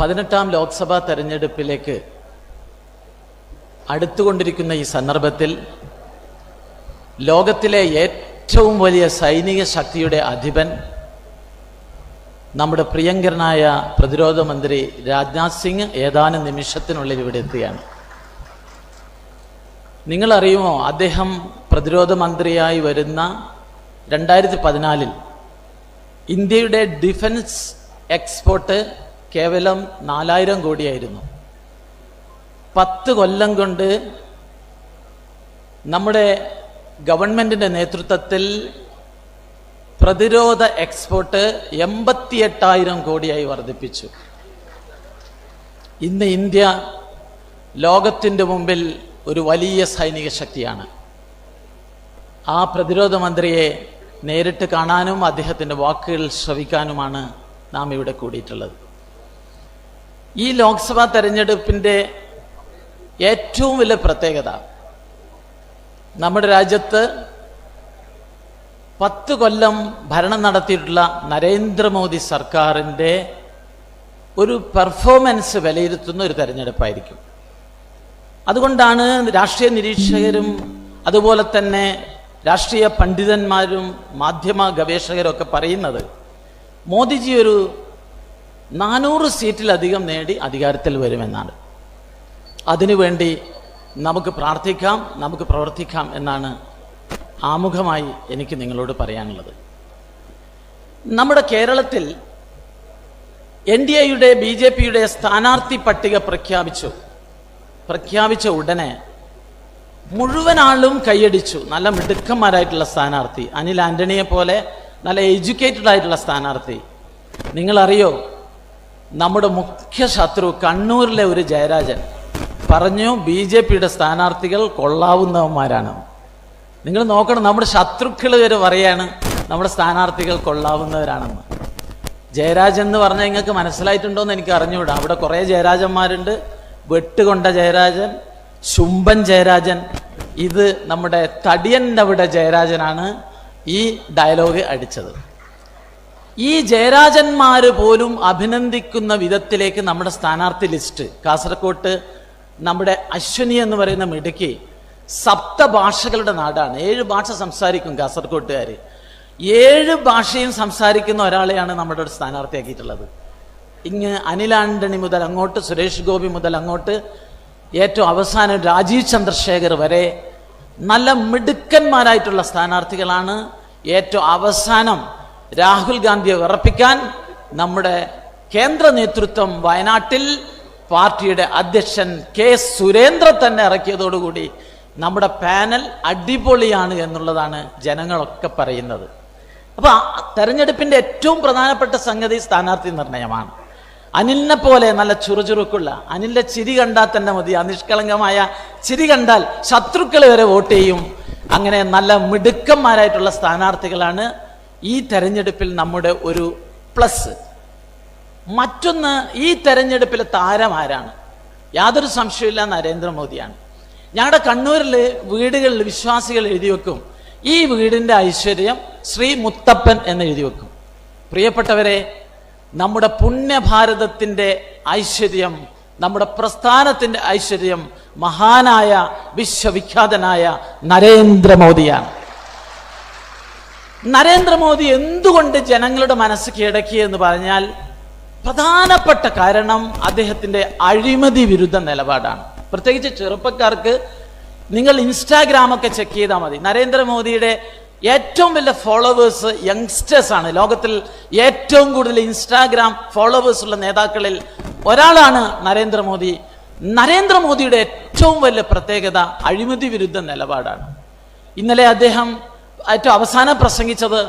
18ാം ലോക്സഭാ തെരഞ്ഞെടുപ്പിലേക്ക് അടുത്തുകൊണ്ടിരിക്കുന്ന ഈ സന്ദർഭത്തിൽ ലോകത്തിലെ ഏറ്റവും വലിയ സൈനിക ശക്തിയുടെ അധിപൻ നമ്മുടെ പ്രിയങ്കരനായ പ്രതിരോധ മന്ത്രി രാജ്നാഥ് സിംഗ് ഏതാനും നിമിഷത്തിനുള്ളിൽ ഇവിടെ എത്തുകയാണ്. നിങ്ങളറിയുമോ, അദ്ദേഹം പ്രതിരോധ മന്ത്രിയായി വരുന്ന 2014 ഇന്ത്യയുടെ ഡിഫൻസ് എക്സ്പോർട്ട് കേവലം 4000 കോടിയായിരുന്നു. 10 കൊല്ലം കൊണ്ട് നമ്മുടെ ഗവൺമെന്റിന്റെ നേതൃത്വത്തിൽ പ്രതിരോധ എക്സ്പോർട്ട് 88,000 കോടിയായി വർദ്ധിപ്പിച്ചു. ഇന്ന് ഇന്ത്യ ലോകത്തിൻ്റെ മുമ്പിൽ ഒരു വലിയ സൈനിക ശക്തിയാണ്. ആ പ്രതിരോധ മന്ത്രിയെ നേരിട്ട് കാണാനും അദ്ദേഹത്തിൻ്റെ വാക്കുകൾ ശ്രവിക്കാനുമാണ് നാം ഇവിടെ കൂടിയിട്ടുള്ളത്. ഈ ലോക്സഭാ തെരഞ്ഞെടുപ്പിൻ്റെ ഏറ്റവും വലിയ പ്രത്യേകത, നമ്മുടെ രാജ്യത്ത് 10 കൊല്ലം ഭരണം നടത്തിയിട്ടുള്ള നരേന്ദ്രമോദി സർക്കാരിൻ്റെ ഒരു പെർഫോമൻസ് വിലയിരുത്തുന്ന ഒരു തെരഞ്ഞെടുപ്പായിരിക്കും. അതുകൊണ്ടാണ് രാഷ്ട്രീയ നിരീക്ഷകരും അതുപോലെ തന്നെ രാഷ്ട്രീയ പണ്ഡിതന്മാരും മാധ്യമ ഗവേഷകരും ഒക്കെ പറയുന്നത് മോദിജി ഒരു 400 സീറ്റിലധികം നേടി അധികാരത്തിൽ വരുമെന്നാണ്. അതിനുവേണ്ടി നമുക്ക് പ്രാർത്ഥിക്കാം, നമുക്ക് പ്രവർത്തിക്കാം എന്നാണ് ആമുഖമായി എനിക്ക് നിങ്ങളോട് പറയാനുള്ളത്. നമ്മുടെ കേരളത്തിൽ NDAയുടെ BJPയുടെ സ്ഥാനാർത്ഥി പട്ടിക പ്രഖ്യാപിച്ച ഉടനെ മുഴുവൻ ആളും കൈയടിച്ചു. നല്ല മിടുക്കന്മാരായിട്ടുള്ള സ്ഥാനാർത്ഥി, അനിൽ ആന്റണിയെ പോലെ നല്ല എഡ്യൂക്കേറ്റഡ് ആയിട്ടുള്ള സ്ഥാനാർത്ഥി. നിങ്ങളറിയോ, നമ്മുടെ മുഖ്യ ശത്രു കണ്ണൂരിലെ ഒരു ജയരാജൻ പറഞ്ഞു BJPയുടെ സ്ഥാനാർത്ഥികൾ കൊള്ളാവുന്നവന്മാരാണ്. നിങ്ങൾ നോക്കണം, നമ്മുടെ ശത്രുക്കൾ വരെ പറയാണ് നമ്മുടെ സ്ഥാനാർത്ഥികൾ കൊള്ളാവുന്നവരാണെന്ന്. ജയരാജൻ എന്ന് പറഞ്ഞാൽ നിങ്ങൾക്ക് മനസ്സിലായിട്ടുണ്ടോയെന്ന് എനിക്ക് അറിഞ്ഞുകൂടാ. അവിടെ കുറേ ജയരാജന്മാരുണ്ട്. വെട്ടുകൊണ്ട ജയരാജൻ, ശുംഭൻ ജയരാജൻ, ഇത് നമ്മുടെ തടിയൻ്റെ അവിടെ ജയരാജനാണ് ഈ ഡയലോഗ് അടിച്ചത്. ഈ ജയരാജന്മാർ പോലും അഭിനന്ദിക്കുന്ന വിധത്തിലേക്ക് നമ്മുടെ സ്ഥാനാർത്ഥി ലിസ്റ്റ്, കാസർകോട്ട് നമ്മുടെ അശ്വനി എന്ന് പറയുന്ന മിടുക്കി 7 ഭാഷകളുടെ നാടാണ്. 7 ഭാഷ സംസാരിക്കും കാസർകോട്ടുകാർ. 7 ഭാഷയും സംസാരിക്കുന്ന ഒരാളെയാണ് നമ്മുടെ ഒരു സ്ഥാനാർത്ഥിയാക്കിയിട്ടുള്ളത്. ഇങ്ങ് അനിൽ ആന്റണി മുതൽ അങ്ങോട്ട്, സുരേഷ് ഗോപി മുതൽ അങ്ങോട്ട്, ഏറ്റവും അവസാനം രാജീവ് ചന്ദ്രശേഖർ വരെ നല്ല മിടുക്കന്മാരായിട്ടുള്ള സ്ഥാനാർത്ഥികളാണ്. ഏറ്റവും അവസാനം രാഹുൽ ഗാന്ധിയെ വിറപ്പിക്കാൻ നമ്മുടെ കേന്ദ്ര നേതൃത്വം വയനാട്ടിൽ പാർട്ടിയുടെ അധ്യക്ഷൻ K. സുരേന്ദ്രൻ തന്നെ ഇറക്കിയതോടുകൂടി നമ്മുടെ പാനൽ അടിപൊളിയാണ് എന്നുള്ളതാണ് ജനങ്ങളൊക്കെ പറയുന്നത്. അപ്പോൾ തെരഞ്ഞെടുപ്പിൻ്റെ ഏറ്റവും പ്രധാനപ്പെട്ട സംഗതി സ്ഥാനാർത്ഥി നിർണയമാണ്. അനിലിനെ പോലെ നല്ല ചുറുചുറുക്കുള്ള, അനിലിൻ്റെ ചിരി കണ്ടാൽ തന്നെ മതി, നിഷ്കളങ്കമായ ചിരി കണ്ടാൽ ശത്രുക്കൾ വരെ വോട്ട് ചെയ്യും. അങ്ങനെ നല്ല മിടുക്കന്മാരായിട്ടുള്ള സ്ഥാനാർത്ഥികളാണ് ഈ തെരഞ്ഞെടുപ്പിൽ നമ്മുടെ ഒരു പ്ലസ്. മറ്റൊന്ന്, ഈ തെരഞ്ഞെടുപ്പിലെ താരം ആരാണ്? യാതൊരു സംശയമില്ല, നരേന്ദ്രമോദിയാണ്. ഞങ്ങളുടെ കണ്ണൂരിൽ വീടുകളിൽ വിശ്വാസികൾ എഴുതി വെക്കും, ഈ വീടിൻ്റെ ഐശ്വര്യം ശ്രീ മുത്തപ്പൻ എന്ന് എഴുതി വെക്കും. പ്രിയപ്പെട്ടവരെ, നമ്മുടെ പുണ്യഭാരതത്തിൻ്റെ ഐശ്വര്യം, നമ്മുടെ പ്രസ്ഥാനത്തിൻ്റെ ഐശ്വര്യം മഹാനായ വിശ്വവിഖ്യാതനായ നരേന്ദ്രമോദിയാണ്. നരേന്ദ്രമോദി എന്തുകൊണ്ട് ജനങ്ങളുടെ മനസ്സ് കീഴടക്കിയെന്ന് പറഞ്ഞാൽ പ്രധാനപ്പെട്ട കാരണം അദ്ദേഹത്തിൻ്റെ അഴിമതി വിരുദ്ധ നിലപാടാണ്. പ്രത്യേകിച്ച് ചെറുപ്പക്കാർക്ക് നിങ്ങൾ ഇൻസ്റ്റാഗ്രാമൊക്കെ ചെക്ക് ചെയ്താൽ മതി. നരേന്ദ്രമോദിയുടെ ഏറ്റവും വലിയ ഫോളോവേഴ്സ് യങ്സ്റ്റേഴ്സ് ആണ്. ലോകത്തിൽ ഏറ്റവും കൂടുതൽ ഇൻസ്റ്റാഗ്രാം ഫോളോവേഴ്സ് ഉള്ള നേതാക്കളിൽ ഒരാളാണ് നരേന്ദ്രമോദി. നരേന്ദ്രമോദിയുടെ ഏറ്റവും വലിയ പ്രത്യേകത അഴിമതി വിരുദ്ധ നിലപാടാണ്. ഇന്നലെ അദ്ദേഹം ഏറ്റവും അവസാനം പ്രസംഗിച്ചത്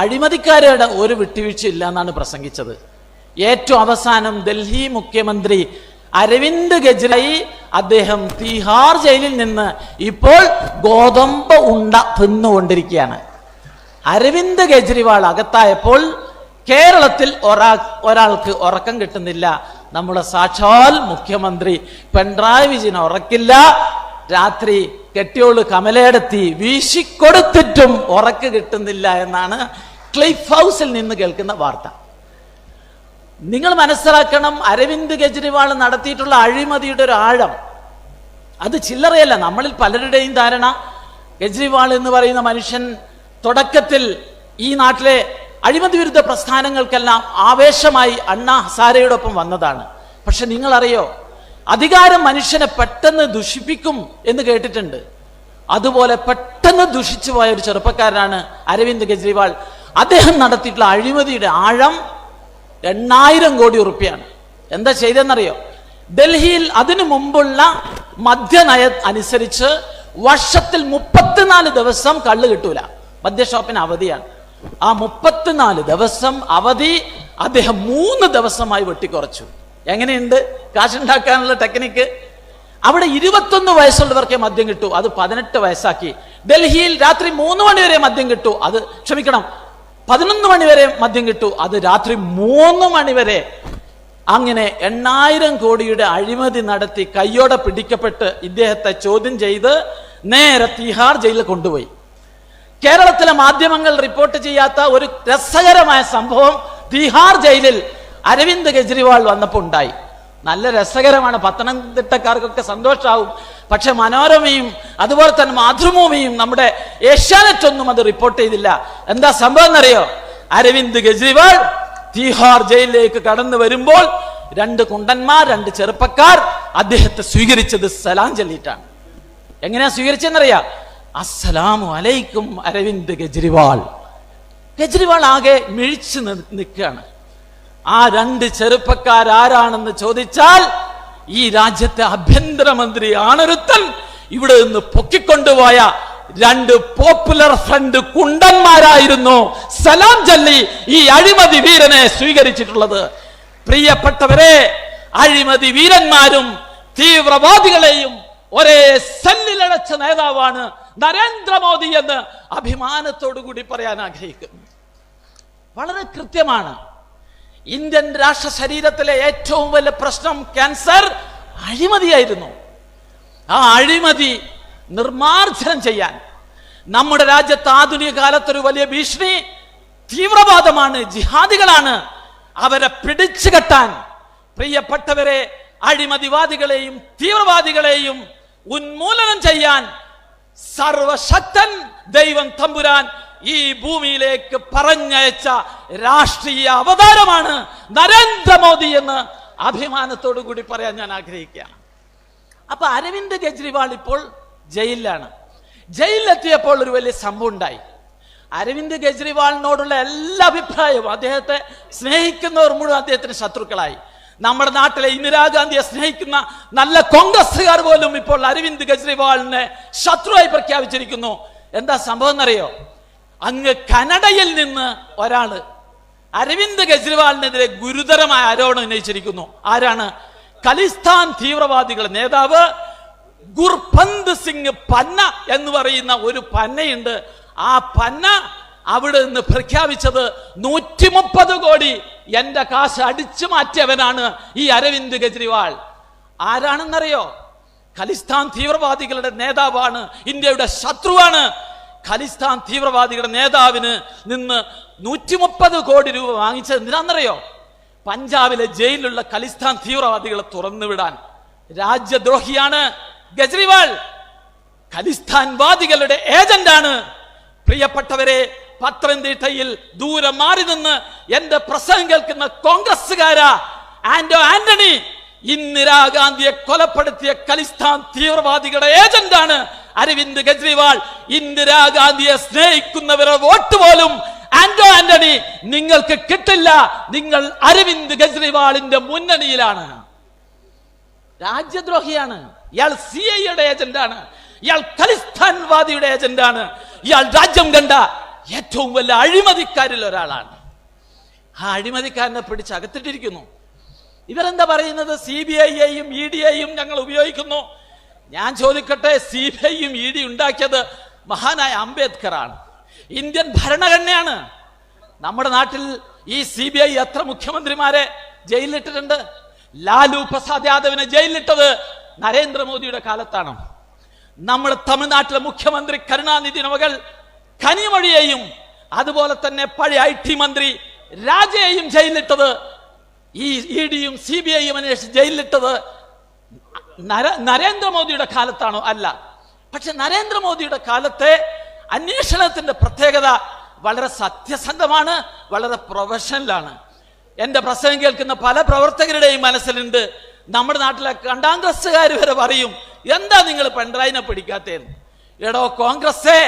അഴിമതിക്കാരുടെ ഒരു വിട്ടുവീഴ്ച ഇല്ല എന്നാണ് പ്രസംഗിച്ചത്. ഏറ്റവും അവസാനം ഡൽഹി മുഖ്യമന്ത്രി അരവിന്ദ് കെജ്രിവാൾ അദ്ദേഹം തിഹാർ ജയിലിൽ നിന്ന് ഇപ്പോൾ ഗോതമ്പ് ഉണ്ട തിന്നുകൊണ്ടിരിക്കുകയാണ്. അരവിന്ദ് കെജ്രിവാൾ അകത്തായപ്പോൾ കേരളത്തിൽ ഒരാൾക്ക് ഉറക്കം കിട്ടുന്നില്ല. നമ്മുടെ സാക്ഷാൽ മുഖ്യമന്ത്രി പിണറായി വിജയൻ ഉറക്കില്ല. രാത്രി കെട്ടിയോള് കമലയെടുത്തി വീശിക്കൊടുത്തിട്ടും ഉറക്ക് കിട്ടുന്നില്ല എന്നാണ് ക്ലിഫ് ഹൗസിൽ നിന്ന് കേൾക്കുന്ന വാർത്ത. നിങ്ങൾ മനസ്സിലാക്കണം, അരവിന്ദ് കെജ്രിവാൾ നടത്തിയിട്ടുള്ള അഴിമതിയുടെ ഒരു ആഴം അത് ചില്ലറയല്ല. നമ്മളിൽ പലരുടെയും ധാരണ കെജ്രിവാൾ എന്ന് പറയുന്ന മനുഷ്യൻ തുടക്കത്തിൽ ഈ നാട്ടിലെ അഴിമതി വിരുദ്ധ പ്രസ്ഥാനങ്ങൾക്കെല്ലാം ആവേശമായി അണ്ണാ ഹസാരെയോടൊപ്പം വന്നതാണ്. പക്ഷെ നിങ്ങളറിയോ, അധികാരം മനുഷ്യനെ പെട്ടെന്ന് ദുഷിപ്പിക്കും എന്ന് കേട്ടിട്ടുണ്ട്. അതുപോലെ പെട്ടെന്ന് ദുഷിച്ചു പോയ ഒരു ചെറുപ്പക്കാരനാണ് അരവിന്ദ് കെജ്രിവാൾ. അദ്ദേഹം നടത്തിയിട്ടുള്ള അഴിമതിയുടെ ആഴം 8,000 കോടി റുപ്യാണ്. എന്താ ചെയ്തെന്നറിയോ? ഡൽഹിയിൽ അതിനു മുമ്പുള്ള മദ്യനയ അനുസരിച്ച് വർഷത്തിൽ 34 ദിവസം കള്ള് കിട്ടൂല, മദ്യഷോപ്പിന് അവധിയാണ്. ആ 34 ദിവസം അവധി അദ്ദേഹം 3 ദിവസമായി വെട്ടിക്കുറച്ചു. എങ്ങനെയുണ്ട് കാശുണ്ടാക്കാനുള്ള ടെക്നിക്ക്? അവിടെ 21 വയസ്സുള്ളവർക്കേ മദ്യം കിട്ടൂ, അത് 18 വയസ്സാക്കി. ഡൽഹിയിൽ രാത്രി 3 മണി വരെ മദ്യം കിട്ടൂ, അത് 11 മണി വരെ മദ്യം കിട്ടൂ, അത് രാത്രി 3 മണി വരെ. അങ്ങനെ 8,000 കോടിയുടെ അഴിമതി നടത്തി കയ്യോടെ പിടിക്കപ്പെട്ട് ഇദ്ദേഹത്തെ ചോദ്യം ചെയ്ത് നേരെ തിഹാർ ജയിലിൽ കൊണ്ടുപോയി. കേരളത്തിലെ മാധ്യമങ്ങൾ റിപ്പോർട്ട് ചെയ്യാത്ത ഒരു രസകരമായ സംഭവം തിഹാർ ജയിലിൽ അരവിന്ദ് കെജ്രിവാൾ വന്നപ്പോൾ ഉണ്ടായി. നല്ല രസകരമാണ്, പത്തനംതിട്ടക്കാർക്കൊക്കെ സന്തോഷമാവും. പക്ഷെ മനോരമയും അതുപോലെ തന്നെ മാതൃഭൂമിയും നമ്മുടെ ഏഷ്യാനെറ്റ് ഒന്നും അത് റിപ്പോർട്ട് ചെയ്തില്ല. എന്താ സംഭവം എന്നറിയോ? അരവിന്ദ് കെജ്രിവാൾ തിഹാർ ജയിലിലേക്ക് കടന്നു വരുമ്പോൾ 2 കുണ്ടന്മാർ, 2 ചെറുപ്പക്കാർ അദ്ദേഹത്തെ സ്വീകരിച്ചത് സലാം ചൊല്ലിയിട്ടാണ്. എങ്ങനെയാ സ്വീകരിച്ചെന്നറിയാ? അസ്സലാമു അലൈക്കും അരവിന്ദ് കെജ്രിവാൾ. കെജ്രിവാൾ ആകെ മിഴിച്ചു നിൽക്കുകയാണ്. ആ 2 ചെറുപ്പക്കാർ ആരാണെന്ന് ചോദിച്ചാൽ ഈ രാജ്യത്തെ ആഭ്യന്തരമന്ത്രി ആണൊരുത്തൻ ഇവിടെ നിന്ന് പൊക്കിക്കൊണ്ടുപോയ 2 പോപ്പുലർ ഫ്രണ്ട് കുണ്ടന്മാരായിരുന്നു സലാം ചൊല്ലി ഈ അഴിമതി വീരനെ സ്വീകരിച്ചിട്ടുള്ളത്. പ്രിയപ്പെട്ടവരെ, അഴിമതി വീരന്മാരും തീവ്രവാദികളെയും ഒരേ സെല്ലിലടച്ച നേതാവാണ് നരേന്ദ്രമോദി എന്ന് അഭിമാനത്തോടു കൂടി പറയാൻ ആഗ്രഹിക്കുന്നു. വളരെ കൃത്യമാണ്. ഇന്ത്യൻ രാഷ്ട്ര ശരീരത്തിലെ ഏറ്റവും വലിയ പ്രശ്നം ക്യാൻസർ അഴിമതിയായിരുന്നു. ആ അഴിമതി നിർമാർജനം ചെയ്യാൻ നമ്മുടെ രാജ്യത്ത് ആധുനിക കാലത്തൊരു വലിയ ഭീഷണി തീവ്രവാദമാണ്, ജിഹാദികളാണ്. അവരെ പിടിച്ചു കെട്ടാൻ പ്രിയപ്പെട്ടവരെ, അഴിമതിവാദികളെയും തീവ്രവാദികളെയും ഉന്മൂലനം ചെയ്യാൻ സർവശക്തൻ ദൈവം തമ്പുരാൻ ഈ ഭൂമിയിലേക്ക് പറഞ്ഞയച്ച രാഷ്ട്രീയ അവതാരമാണ് നരേന്ദ്രമോദി എന്ന് അഭിമാനത്തോടു കൂടി പറയാൻ ഞാൻ ആഗ്രഹിക്കുകയാണ്. അപ്പൊ അരവിന്ദ് കെജ്രിവാൾ ഇപ്പോൾ ജയിലിലാണ്. ജയിലിലെത്തിയപ്പോൾ ഒരു വലിയ സംഭവം ഉണ്ടായി. അരവിന്ദ് കെജ്രിവാളിനോടുള്ള എല്ലാ അഭിപ്രായവും, അദ്ദേഹത്തെ സ്നേഹിക്കുന്നവർ മുഴുവൻ അദ്ദേഹത്തിന് ശത്രുക്കളായി. നമ്മുടെ നാട്ടിലെ ഇന്ദിരാഗാന്ധിയെ സ്നേഹിക്കുന്ന നല്ല കോൺഗ്രസ്സുകാർ പോലും ഇപ്പോൾ അരവിന്ദ് കെജ്രിവാളിനെ ശത്രുവായി പ്രഖ്യാപിച്ചിരിക്കുന്നു. എന്താ സംഭവം എന്നറിയോ? അങ്ങ് കനഡയിൽ നിന്ന് ഒരാള് അരവിന്ദ് കെജ്രിവാളിനെതിരെ ഗുരുതരമായ ആരോപണം ഉന്നയിച്ചിരിക്കുന്നു. ആരാണ്? ഖലിസ്ഥാൻ തീവ്രവാദികളുടെ നേതാവ് ഗുർപന്ത് സിംഗ് പന്ന എന്ന് പറയുന്ന ഒരു പന്നയുണ്ട്. ആ പന്ന അവിടെ നിന്ന് പ്രഖ്യാപിച്ചത് 130 കോടി എന്റെ കാശ് അടിച്ചു മാറ്റിയവനാണ് ഈ അരവിന്ദ് കെജ്രിവാൾ. ആരാണെന്നറിയോ? ഖലിസ്ഥാൻ തീവ്രവാദികളുടെ നേതാവാണ്, ഇന്ത്യയുടെ ശത്രുവാണ്. ഖലിസ്ഥാൻ തീവ്രവാദികളുടെ നേതാവിന് നിന്ന് 130 കോടി രൂപ വാങ്ങിച്ചത് എന്തിനാണെന്നറിയോ? പഞ്ചാബിലെ ജയിലിലുള്ള ഖലിസ്ഥാൻ തീവ്രവാദികളെ തുറന്നുവിടാൻ. രാജ്യദ്രോഹിയാണ് കെജ്രിവാൾ, ഖലിസ്ഥാൻവാദികളുടെ ഏജന്റാണ്. പ്രിയപ്പെട്ടവരെ, പത്തനംതിട്ടയിൽ ദൂരെ മാറി നിന്ന് എന്റെ പ്രസംഗം കേൾക്കുന്ന കോൺഗ്രസ്സുകാരാ, ആന്റണി ഇന്ദിരാഗാന്ധിയെ കൊലപ്പെടുത്തിയ ഖലിസ്ഥാൻ തീവ്രവാദികളുടെ ഏജന്റാണ് അരവിന്ദ് കെജ്രിവാൾ. ഇന്ദിരാഗാന്ധിയെ സ്നേഹിക്കുന്നവരുടെ വോട്ട് പോലും ആന്റണി നിങ്ങൾക്ക് കിട്ടില്ല. നിങ്ങൾ അരവിന്ദ് കെജ്രിവാളിന്റെ മുന്നണിയിലാണ്. രാജ്യദ്രോഹിയാണ് ഇയാൾ, CIAയുടെ ഏജന്റാണ് ഇയാൾ, ഖലിസ്ഥാൻവാദിയുടെ ഏജന്റാണ് ഇയാൾ. രാജ്യം കണ്ട ഏറ്റവും വലിയ അഴിമതിക്കാരിൽ ഒരാളാണ്. ആ അഴിമതിക്കാരനെ പിടിച്ച് അകത്തിട്ടിരിക്കുന്നു. ഇവരെന്താ പറയുന്നത്? CBIയെയും EDയെയും ഞങ്ങൾ ഉപയോഗിക്കുന്നു. ഞാൻ ചോദിക്കട്ടെ, CBIയും ED ഉണ്ടാക്കിയത് മഹാനായ അംബേദ്കർ ആണ്, ഇന്ത്യൻ ഭരണഘടനയാണ്. നമ്മുടെ നാട്ടിൽ ഈ CBI എത്ര മുഖ്യമന്ത്രിമാരെ ജയിലിലിട്ടിട്ടുണ്ട്? ലാലു പ്രസാദ് യാദവിനെ ജയിലിലിട്ടത് നരേന്ദ്രമോദിയുടെ കാലത്താണ്. നമ്മുടെ തമിഴ്നാട്ടിലെ മുഖ്യമന്ത്രി കരുണാനിധിയുടെ മകൾ കനിമൊഴിയെയും അതുപോലെ തന്നെ പഴയ IT മന്ത്രി രാജയെയും ജയിലിലിട്ടത് ഈ ഇഡിയും CBIയും അന്വേഷിച്ച് ജയിലിലിട്ടത് നരേന്ദ്രമോദിയുടെ കാലത്താണോ? അല്ല. പക്ഷെ നരേന്ദ്രമോദിയുടെ കാലത്തെ അന്വേഷണത്തിന്റെ പ്രത്യേകത വളരെ സത്യസന്ധമാണ്, വളരെ പ്രൊഫഷണലാണ്. എന്റെ പ്രസംഗം കേൾക്കുന്ന പല പ്രവർത്തകരുടെയും മനസ്സിലുണ്ട്, നമ്മുടെ നാട്ടിലെ കണ്ടാംഗ്രസ്സുകാർ വരെ പറയും, എന്താ നിങ്ങൾ പിണറായിനെ പിടിക്കാത്തേന്ന്. എടോ കോൺഗ്രസ്സേ,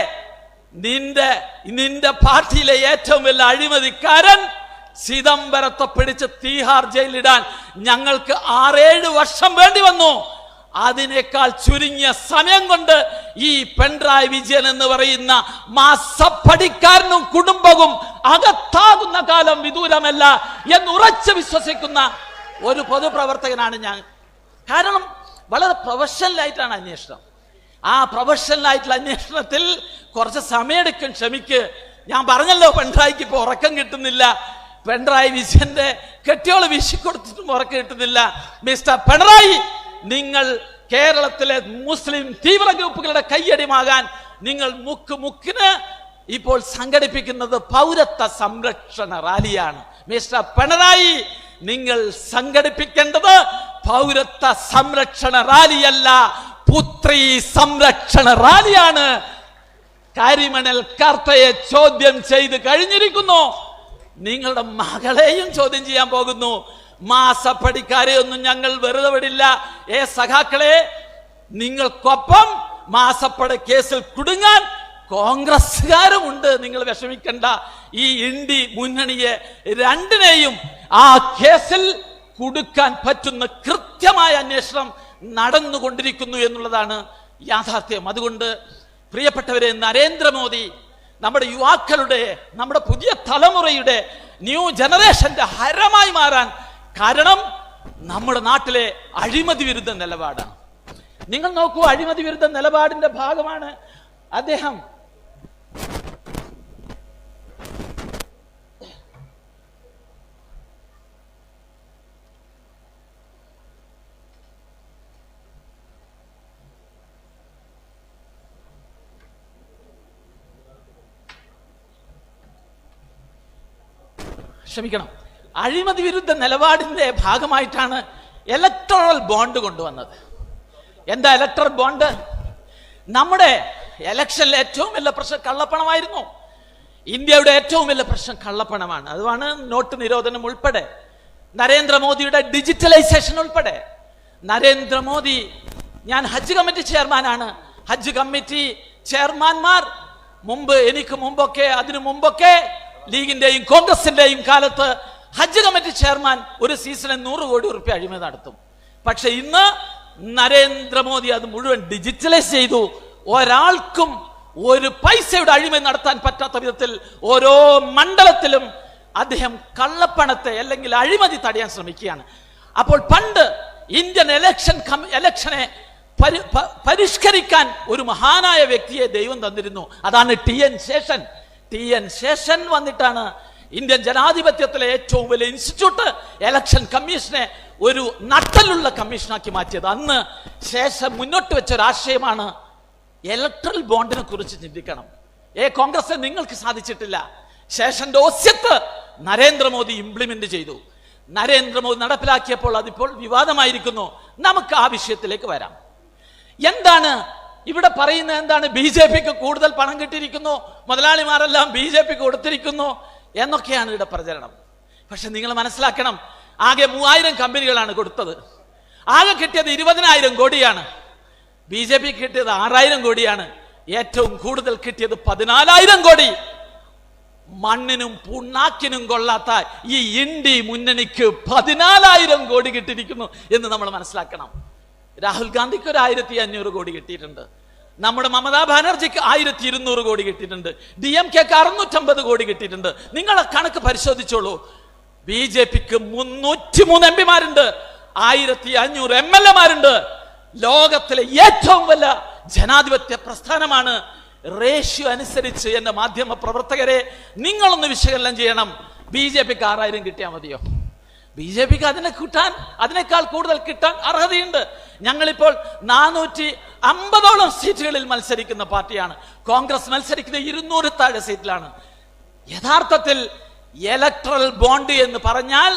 നിന്റെ പാർട്ടിയിലെ ഏറ്റവും വലിയ അഴിമതിക്കാരൻ ചിദംബരത്തെ പിടിച്ച് തീഹാർ ജയിലിടാൻ ഞങ്ങൾക്ക് 6-7 വർഷം വേണ്ടി വന്നു. അതിനേക്കാൾ ചുരുങ്ങിയ സമയം കൊണ്ട് ഈ പിണറായി വിജയൻ എന്ന് പറയുന്ന മാസപ്പടിക്കാരനും കുടുംബവും അകത്താകുന്ന കാലം വിദൂരമല്ല എന്ന് ഉറച്ചു വിശ്വസിക്കുന്ന ഒരു പൊതുപ്രവർത്തകനാണ് ഞാൻ. കാരണം വളരെ പ്രൊഫഷണലായിട്ടാണ് അന്വേഷണം. ആ പ്രൊഫഷണലായിട്ടുള്ള അന്വേഷണത്തിൽ കുറച്ച് സമയമെടുക്കും. ക്ഷമിക്ക്. ഞാൻ പറഞ്ഞല്ലോ, പിണറായിക്ക് ഇപ്പൊ ഉറക്കം കിട്ടുന്നില്ല. പിണറായി വിജയന്റെ കെട്ടിയോള് വീശിക്കൊടുത്തിട്ടും ഉറക്കം കിട്ടുന്നില്ല. മിസ്റ്റർ പിണറായി, നിങ്ങൾ കേരളത്തിലെ മുസ്ലിം തീവ്ര ഗ്രൂപ്പുകളുടെ കയ്യടിമാകാൻ നിങ്ങൾ മുക്കിന് ഇപ്പോൾ സംഘടിപ്പിക്കുന്നത് പൗരത്വ സംരക്ഷണ റാലിയാണ്. മിസ്റ്റർ പിണറായി, നിങ്ങൾ സംഘടിപ്പിക്കേണ്ടത് പൗരത്വ സംരക്ഷണ റാലിയല്ല, പുത്രി സംരക്ഷണ റാലിയാണ്. കരിമണൽ കർത്തയെ ചോദ്യം ചെയ്ത് കഴിഞ്ഞിരിക്കുന്നു. നിങ്ങളുടെ മകളെയും ചോദ്യം ചെയ്യാൻ പോകുന്നു. മാസപ്പടിക്കാരെ ഒന്നും ഞങ്ങൾ വെറുതെ വിടില്ല. സഖാക്കളെ, നിങ്ങൾക്കൊപ്പം മാസപ്പടി കേസിൽ കുടുങ്ങാൻ കോൺഗ്രസ്സുകാരുമുണ്ട്. നിങ്ങൾ വിഷമിക്കണ്ട. ഈ ഇന്ത്യ മുന്നണിയെ രണ്ടിനെയും ആ കേസിൽ കുടുക്കാൻ പറ്റുന്ന കൃത്യമായ അന്വേഷണം നടന്നുകൊണ്ടിരിക്കുന്നു എന്നുള്ളതാണ് യാഥാർത്ഥ്യം. അതുകൊണ്ട് പ്രിയപ്പെട്ടവരെ, നരേന്ദ്രമോദി നമ്മുടെ യുവാക്കളുടെ, നമ്മുടെ പുതിയ തലമുറയുടെ, ന്യൂ ജനറേഷന്റെ ഹരമായി മാറാൻ കാരണം നമ്മുടെ നാട്ടിലെ അഴിമതി വിരുദ്ധ നിലപാടാണ്. നിങ്ങൾ നോക്കൂ, അഴിമതി വിരുദ്ധ നിലപാടിന്റെ ഭാഗമാണ് അദ്ദേഹം. ക്ഷമിക്കണം, അഴിമതി വിരുദ്ധ നിലപാടിന്റെ ഭാഗമായിട്ടാണ് ഇലക്ടറൽ ബോണ്ട് കൊണ്ടുവന്നത്. എന്താ ഇലക്ടറൽ ബോണ്ട്? നമ്മുടെ ഇലക്ഷനിലെ ഏറ്റവും വലിയ പ്രശ്നം കള്ളപ്പണമായിരുന്നു. ഇന്ത്യയുടെ ഏറ്റവും വലിയ പ്രശ്നം കള്ളപ്പണമാണ്. അതുമാണ് നോട്ട് നിരോധനം ഉൾപ്പെടെ, നരേന്ദ്രമോദിയുടെ ഡിജിറ്റലൈസേഷൻ ഉൾപ്പെടെ. നരേന്ദ്രമോദി, ഞാൻ ഹജ്ജ് കമ്മിറ്റി ചെയർമാനാണ്. ഹജ്ജ് കമ്മിറ്റി ചെയർമാൻമാർ എനിക്ക് മുമ്പൊക്കെ, അതിനു മുമ്പൊക്കെ ലീഗിന്റെയും കോൺഗ്രസിന്റെയും കാലത്ത് ഹജ്ജ് കമ്മിറ്റി ചെയർമാൻ ഒരു സീസണിൽ 100 കോടി റുപ്യ അഴിമതി നടത്തും. പക്ഷെ ഇന്ന് നരേന്ദ്രമോദി അത് മുഴുവൻ ഡിജിറ്റലൈസ് ചെയ്തു. ഒരാൾക്കും ഒരു പൈസയുടെ അഴിമതി നടത്താൻ പറ്റാത്ത വിധത്തിൽ ഓരോ മണ്ഡലത്തിലും അദ്ദേഹം കള്ളപ്പണത്തെ അല്ലെങ്കിൽ അഴിമതി തടയാൻ ശ്രമിക്കുകയാണ്. അപ്പോൾ പണ്ട് ഇന്ത്യൻ ഇലക്ഷനെ പരിഷ്കരിക്കാൻ ഒരു മഹാനായ വ്യക്തിയെ ദൈവം തന്നിരുന്നു. അതാണ് TN ശേഷൻ. TN ശേഷൻ വന്നിട്ടാണ് ഇന്ത്യൻ ജനാധിപത്യത്തിലെ ഏറ്റവും വലിയ ഇൻസ്റ്റിറ്റ്യൂട്ട് ഇലക്ഷൻ കമ്മീഷനെ ഒരു നട്ടലുള്ള കമ്മീഷനാക്കി മാറ്റിയത്. അന്ന് ശേഷം മുന്നോട്ട് വെച്ച ഒരു ആശയമാണ് ഇലക്ട്രൽ ബോണ്ടിനെ കുറിച്ച് ചിന്തിക്കണം. കോൺഗ്രസ് നിങ്ങൾക്ക് സാധിച്ചിട്ടില്ല. ശേഷന്റെ ഓസ്യത്ത് നരേന്ദ്രമോദി ഇംപ്ലിമെന്റ് ചെയ്തു. നരേന്ദ്രമോദി നടപ്പിലാക്കിയപ്പോൾ അതിപ്പോൾ വിവാദമായിരിക്കുന്നു. നമുക്ക് ആ വിഷയത്തിലേക്ക് വരാം. എന്താണ് ഇവിടെ പറയുന്നത്? എന്താണ്? BJPക്ക് കൂടുതൽ പണം കിട്ടിയിരിക്കുന്നു, മുതലാളിമാരെല്ലാം BJPക്ക് കൊടുത്തിരിക്കുന്നു എന്നൊക്കെയാണ് ഇവിടെ പ്രചരണം. പക്ഷെ നിങ്ങൾ മനസ്സിലാക്കണം, ആകെ 3000 കമ്പനികളാണ് കൊടുത്തത്. ആകെ കിട്ടിയത് 20,000 കോടിയാണ്. BJPക്ക് കിട്ടിയത് 6000 കോടിയാണ്. ഏറ്റവും കൂടുതൽ കിട്ടിയത് 14,000 കോടി. മണ്ണിനും പുണ്ണാക്കിനും കൊള്ളാത്ത ഈ ഇന്ത്യ മുന്നണിക്ക് 14,000 കോടി കിട്ടിയിരിക്കുന്നു എന്ന് നമ്മൾ മനസ്സിലാക്കണം. രാഹുൽ ഗാന്ധിക്ക് ഒരു 1500 കോടി കിട്ടിയിട്ടുണ്ട്. നമ്മുടെ മമതാ ബാനർജിക്ക് 1200 കോടി കിട്ടിയിട്ടുണ്ട്. DMKക്ക് 650 കോടി കിട്ടിയിട്ടുണ്ട്. നിങ്ങളെ കണക്ക് പരിശോധിച്ചോളൂ. BJPക്ക് 303 MPമാരുണ്ട്, 1500 MLAമാരുണ്ട്. ലോകത്തിലെ ഏറ്റവും വലിയ ജനാധിപത്യ പ്രസ്ഥാനമാണ്. റേഷ്യോ അനുസരിച്ച് എന്റെ മാധ്യമ പ്രവർത്തകരെ നിങ്ങളൊന്ന് വിശകലനം ചെയ്യണം. BJPക്ക് 6000 കിട്ടിയാൽ മതിയോ? BJPക്ക് അതിനേക്കാൾ കൂടുതൽ കിട്ടാൻ അർഹതയുണ്ട്. ഞങ്ങളിപ്പോൾ 450ഓളം സീറ്റുകളിൽ മത്സരിക്കുന്ന പാർട്ടിയാണ്. കോൺഗ്രസ് മത്സരിക്കുന്ന 200 താഴെ സീറ്റിലാണ്. യഥാർത്ഥത്തിൽ ഇലക്ട്രൽ ബോണ്ട് എന്ന് പറഞ്ഞാൽ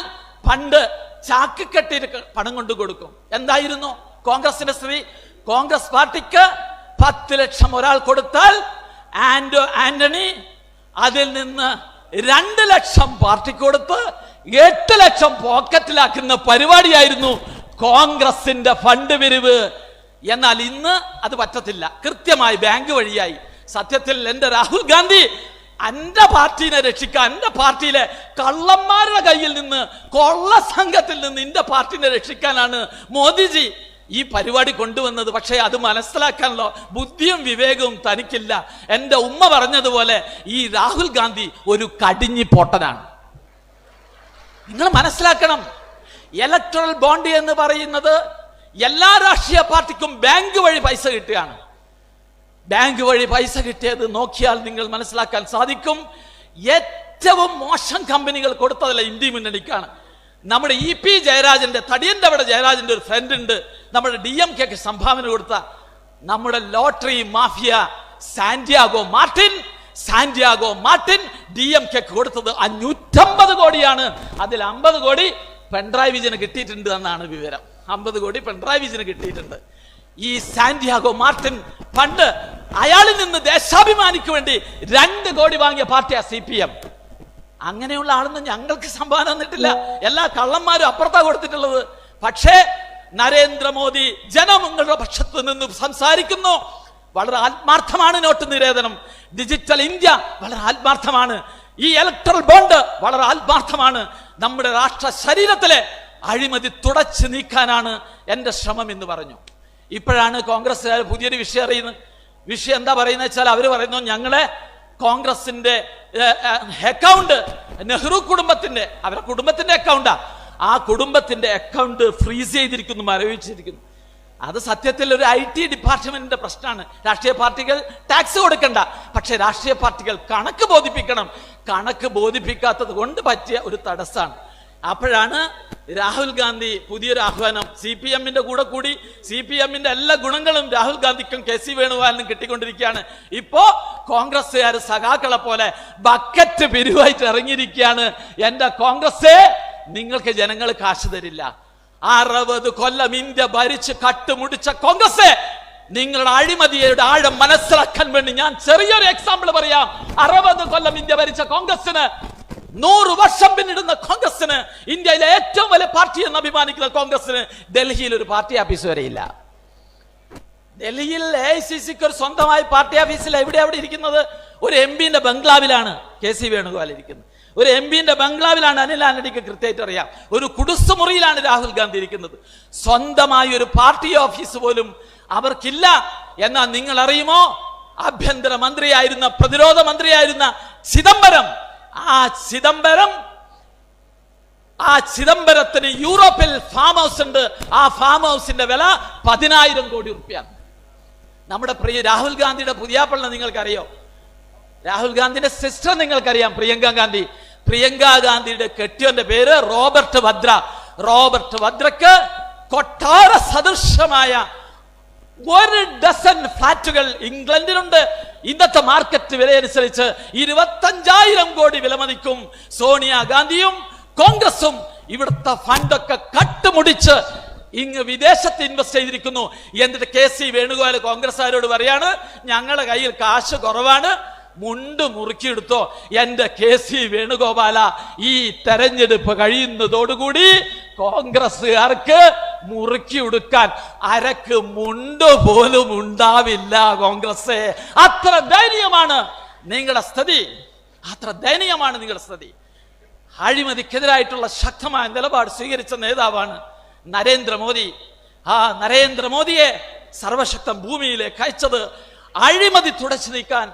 പണ്ട് ചാക്ക് കെട്ടി പണം കൊണ്ട് കൊടുക്കും. എന്തായിരുന്നു കോൺഗ്രസിന്റെ സ്ഥിതി? കോൺഗ്രസ് പാർട്ടിക്ക് 10 ലക്ഷം ഒരാൾ കൊടുത്താൽ ആന്റണി അതിൽ നിന്ന് 2 ലക്ഷം പാർട്ടിക്ക് കൊടുത്ത് 8 ലക്ഷം പോക്കറ്റിലാക്കുന്ന പരിപാടിയായിരുന്നു കോൺഗ്രസിന്റെ ഫണ്ട് പിരിവ്. എന്നാൽ ഇന്ന് അത് പറ്റത്തില്ല, കൃത്യമായി ബാങ്ക് വഴിയായി. സത്യത്തിൽ എന്റെ രാഹുൽ ഗാന്ധി എന്റെ പാർട്ടിനെ രക്ഷിക്കാൻ, എന്റെ പാർട്ടിയിലെ കള്ളന്മാരുടെ കയ്യിൽ നിന്ന്, കൊള്ള സംഘത്തിൽ നിന്ന് എന്റെ പാർട്ടിനെ രക്ഷിക്കാനാണ് മോദിജി ഈ പരിപാടി കൊണ്ടുവന്നത്. പക്ഷേ അത് മനസ്സിലാക്കാനുള്ള ബുദ്ധിയും വിവേകവും തനിക്കില്ല. എന്റെ ഉമ്മ പറഞ്ഞതുപോലെ ഈ രാഹുൽ ഗാന്ധി ഒരു കടിഞ്ഞി പൊട്ടനാണ്. നിങ്ങൾ മനസ്സിലാക്കണം, ഇലക്ടറൽ ബോണ്ട് എന്ന് പറയുന്നത് എല്ലാ രാഷ്ട്രീയ പാർട്ടിക്കും ബാങ്ക് വഴി പൈസ കിട്ടുകയാണ്. ബാങ്ക് വഴി പൈസ കിട്ടിയത് നോക്കിയാൽ നിങ്ങൾ മനസ്സിലാക്കാൻ സാധിക്കും. ഏറ്റവും മോശം കമ്പനികൾ കൊടുത്തതല്ല ഇന്ത്യ മുന്നണിക്കാണ്. നമ്മുടെ EP ജയരാജന്റെ, തടിയന്റെ അവിടെ ജയരാജന്റെ ഒരു ഫ്രണ്ട് ഉണ്ട്, നമ്മുടെ DMKക്ക് സംഭാവന കൊടുത്ത നമ്മുടെ ലോട്ടറി മാഫിയ സാന്റിയാഗോ മാർട്ടിൻ DMKക്ക് കൊടുത്തത് 550 കോടിയാണ്. അതിൽ 50 കോടി പിണറായി വിജയന് കിട്ടിയിട്ടുണ്ട് എന്നാണ് വിവരം. 50 കോടി പിണറായി വിജയന് കിട്ടിയിട്ടുണ്ട്. ഈ സാന്റിയാഗോ മാർട്ടിൻ പണ്ട് അയാളിൽ നിന്ന് ദേശാഭിമാനിക്ക് വേണ്ടി 2 കോടി വാങ്ങിയ പാർട്ടിയാ CPM. അങ്ങനെയുള്ള ആളൊന്നും ഞങ്ങൾക്ക് സംഭാവന തന്നിട്ടില്ല. എല്ലാ കള്ളന്മാരും അപ്പുറത്താ കൊടുത്തിട്ടുള്ളത്. പക്ഷേ നരേന്ദ്രമോദി ജനങ്ങളുടെ പക്ഷത്ത് നിന്ന് സംസാരിക്കുന്നു. വളരെ ആത്മാർത്ഥമാണ് നോട്ട് നിരോധനം, ഡിജിറ്റൽ ഇന്ത്യ വളരെ ആത്മാർത്ഥമാണ്, ഈ ഇലക്ട്രൽ ബോണ്ട് വളരെ ആത്മാർത്ഥമാണ്. നമ്മുടെ രാഷ്ട്ര ശരീരത്തിലെ അഴിമതി തുടച്ചു നീക്കാനാണ് എന്റെ ശ്രമം എന്ന് പറഞ്ഞു. ഇപ്പോഴാണ് കോൺഗ്രസ്സുകാർ പുതിയൊരു വിഷയം അറിയുന്നത്. വിഷയം എന്താ പറയുന്നത് വെച്ചാൽ അവർ പറയുന്നു, ഞങ്ങളെ കോൺഗ്രസിന്റെ അക്കൗണ്ട് നെഹ്റു കുടുംബത്തിന്റെ, അവരുടെ കുടുംബത്തിന്റെ അക്കൗണ്ടാ, ആ കുടുംബത്തിന്റെ അക്കൗണ്ട് ഫ്രീസ് ചെയ്തിരിക്കുന്നു, മരവിച്ചിരിക്കുന്നു. അത് സത്യത്തിൽ ഒരു IT ഡിപ്പാർട്ട്മെന്റിന്റെ പ്രശ്നമാണ്. രാഷ്ട്രീയ പാർട്ടികൾ ടാക്സ് കൊടുക്കണ്ട, പക്ഷെ രാഷ്ട്രീയ പാർട്ടികൾ കണക്ക് ബോധിപ്പിക്കണം. കണക്ക് ബോധിപ്പിക്കാത്തത് കൊണ്ട് പറ്റിയ ഒരു തടസ്സമാണ്. അപ്പോഴാണ് രാഹുൽ ഗാന്ധി പുതിയൊരു ആഹ്വാനം CPMന്റെ കൂടെ കൂടി. CPMന്റെ എല്ലാ ഗുണങ്ങളും രാഹുൽ ഗാന്ധിക്കും KC വേണുഗോപാലിനും കിട്ടിക്കൊണ്ടിരിക്കുകയാണ്. ഇപ്പോ കോൺഗ്രസ്സുകാർ സഖാക്കളെ പോലെ ബക്കറ്റ് പിരിവായിട്ട് ഇറങ്ങിയിരിക്കുകയാണ്. എന്റെ കോൺഗ്രസ്സേ, നിങ്ങൾക്ക് ജനങ്ങൾ കാശ് തരില്ല. 60 കൊല്ലം ഇന്ത്യ ഭരിച്ച് കട്ടുമുടിച്ച കോൺഗ്രസ്, നിങ്ങളുടെ അഴിമതിയുടെ ആഴം മനസ്സിലാക്കാൻ വേണ്ടി ഞാൻ ചെറിയൊരു എക്സാമ്പിൾ പറയാം. 60 കൊല്ലം ഇന്ത്യ ഭരിച്ച കോൺഗ്രസിന്, 100 വർഷം പിന്നിടുന്ന കോൺഗ്രസിന്, ഇന്ത്യയിലെ ഏറ്റവും വലിയ പാർട്ടി എന്ന് അഭിമാനിക്കുന്ന കോൺഗ്രസിന് ഡൽഹിയിൽ ഒരു പാർട്ടി ഓഫീസ് വരെയില്ല. ഡൽഹിയിൽ AICCക്ക് ഒരു സ്വന്തമായി പാർട്ടി ഓഫീസിൽ അവിടെ ഇരിക്കുന്നത് ഒരു MPന്റെ ബംഗ്ലാവിലാണ് KC വേണുഗോപാൽ ഇരിക്കുന്നത്. ഒരു MPന്റെ ബംഗ്ലാവിലാണ് അനിൽ ആന്റണിക്ക് കൃത്യമായിട്ട് അറിയാം. ഒരു കുടുസുമുറിയിലാണ് രാഹുൽ ഗാന്ധി ഇരിക്കുന്നത്. സ്വന്തമായി ഒരു പാർട്ടി ഓഫീസ് പോലും അവർക്കില്ല. എന്നാൽ നിങ്ങൾ അറിയുമോ, ആഭ്യന്തര മന്ത്രിയായിരുന്ന, പ്രതിരോധ മന്ത്രിയായിരുന്ന ചിദംബരം, ആ ചിദംബരത്തിന് യൂറോപ്പിൽ ഫാം ഹൗസ് ഉണ്ട്. ആ ഫാം ഹൗസിന്റെ വില 10,000 കോടി രൂപയാണ്. നമ്മുടെ പ്രിയ രാഹുൽ ഗാന്ധിയുടെ പുതിയാപ്പളിനെ നിങ്ങൾക്കറിയോ? രാഹുൽ ഗാന്ധിന്റെ സിസ്റ്റർ നിങ്ങൾക്കറിയാം, പ്രിയങ്ക ഗാന്ധിയുടെ കെട്ടിയവന്റെ പേര് റോബർട്ട് വദ്രക്ക് കൊട്ടാര സദൃശമായ 1 ഡസൻ ഫ്ലാറ്റുകൾ ഇംഗ്ലണ്ടിലുണ്ട്. ഇന്നത്തെ മാർക്കറ്റ് വിലയനുസരിച്ച് 25,000 കോടി വിലമതിക്കും. സോണിയാഗാന്ധിയും കോൺഗ്രസും ഇവിടുത്തെ ഫണ്ടൊക്കെ കട്ടുമുടിച്ച് ഇങ്ങ് വിദേശത്ത് ഇൻവെസ്റ്റ് ചെയ്തിരിക്കുന്നു. എന്നിട്ട് KC വേണുഗോപാൽ കോൺഗ്രസ്സുകാരോട് പറയാണ്, ഞങ്ങളുടെ കയ്യിൽ കാശ് കുറവാണ്, മുണ്ട് മുറുക്കിയെടുത്തോ. എന്റെ KC വേണുഗോപാല, ഈ തെരഞ്ഞെടുപ്പ് കഴിയുന്നതോടുകൂടി കോൺഗ്രസ്സുകാർക്ക് മുറുക്കി ഉടുക്കാൻ അരക്ക് മുണ്ട് പോലും ഉണ്ടാവില്ല. കോൺഗ്രസ് അത്ര ദയനീയമാണ് നിങ്ങളുടെ സ്ഥിതി. അഴിമതിക്കെതിരായിട്ടുള്ള ശക്തമായ നിലപാട് സ്വീകരിച്ച നേതാവാണ് നരേന്ദ്രമോദി. ആ നരേന്ദ്രമോദിയെ സർവശക്തൻ ഭൂമിയിലേക്ക് അയച്ചത് അഴിമതി തുടച്ചു നീക്കാൻ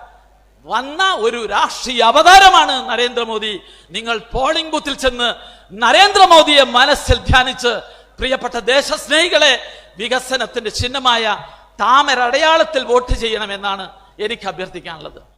വന്ന ഒരു രാഷ്ട്രീയ അവതാരമാണ് നരേന്ദ്രമോദി. നിങ്ങൾ പോളിംഗ് ബൂത്തിൽ ചെന്ന് നരേന്ദ്രമോദിയെ മനസ്സിൽ ധ്യാനിച്ച്, പ്രിയപ്പെട്ട ദേശസ്നേഹികളെ, വികസനത്തിന്റെ ചിഹ്നമായ താമര അടയാളത്തിൽ വോട്ട് ചെയ്യണമെന്നാണ് എനിക്ക് അഭ്യർത്ഥിക്കാനുള്ളത്.